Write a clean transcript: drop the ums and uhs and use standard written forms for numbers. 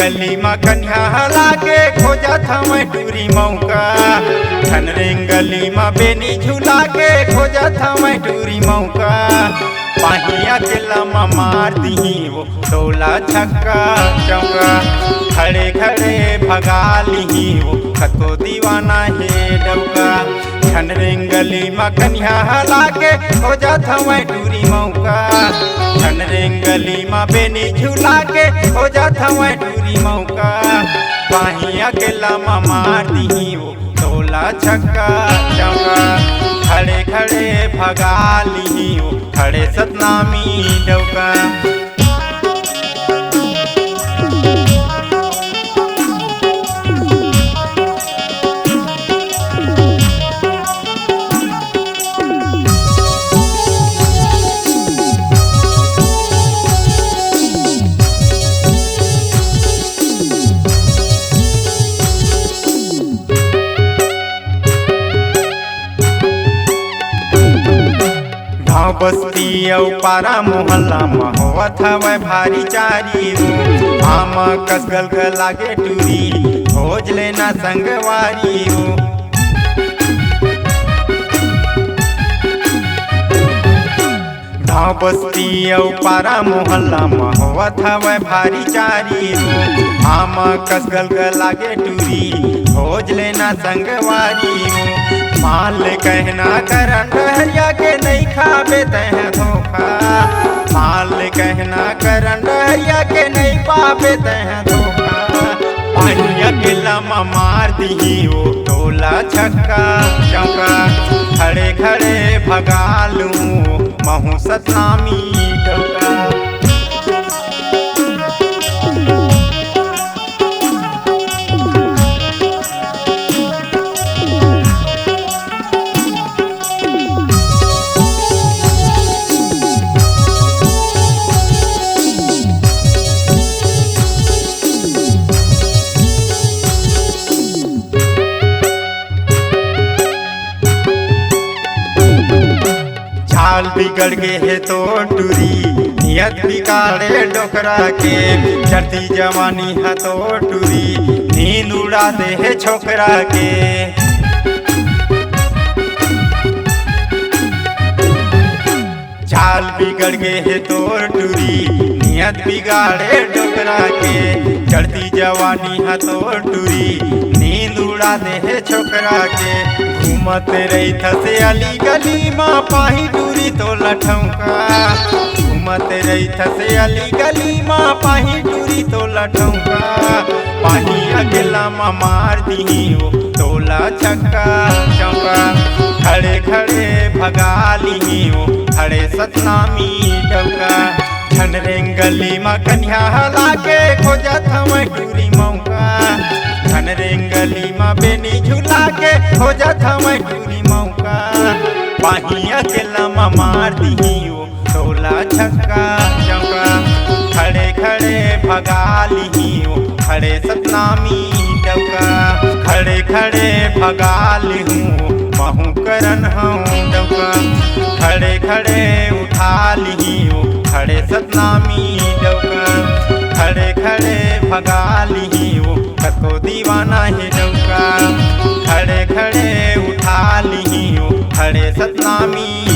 गली में कन्या लागे खोजत हमें टूरी मौका। छनरे गली में बेनी झूला के खोजत हमें टूरी मौका। पाहिया के लमा मार दी वो टोला छक्का चौका। खड़े खड़े भगा ली वो खतो दीवाना है डौका। छनरे गली में कन्या लागे खोजत हमें टूरी मौका। छनरे गली में बेनी झूला के खोजत हमें टूरी मौका। पाहिया के लमा मार दी वो टोला छक्का चौका। खड़े खड़े भगा ली वो खड़े सतनामी डौका। बस्ती पारा मोहल्ला में होवत हवे भारी चारी। आम कसगल के लागे टूरी खोज लेना संगवारी। गाँव बस्ती पारा मोहल्ला में होवत हवे भारी चारी। आम कसगल के लागे टूरी खोज लेना संगवारी। माल कहना करन डहरिया के नहीं खाबे तह धोखा। माल कहना करन डहरिया के नहीं पाबे तह धोखा। पानिया के लमा मार दी वो टोला छक्का चौका। खड़े खड़े भगा लूं महू सतनामी डौका। चाल बिगड़ गे है तो टूरी नियत बिगाड़े डोकरा के। चढ़ती जवानी है तो टूरी नींद उड़ा दे है छोकरा के। चाल बिगड़ गे है तो टूरी नियत बिगाड़े डोकरा के। चढ़ती जवानी है तो टूरी नींद उड़ा दे है छोकरा के। घूमत रही थसे अली गली माँ पाही टूरी तो लठौका। घूमत रही थसे अली गली माँ पाही टूरी तो लठौका। पाही अकेला माँ मार दी वो टोला छक्का चौका। खड़े खड़े भगा ली वो खड़े सतनामी डौका। छनरे गली में कन्या लागे खोजत हमें टूरी मौका। छनरे गली में बेनी झूला के खोजत हमें टूरी मौका। पाहिया के लमा मार दी वो टोला छक्का चौका। खड़े खड़े भगा ली वो खड़े सतनामी डौका। खड़े खड़े भगा ली हूँ महू करन हूँ डौका। खड़े खड़े उठा ली वो खड़े सतनामी डौका। खड़े खड़े भगा ली वो कतो दीवाना है डौका। खड़े खड़े उठा ली वो खड़े सतनामी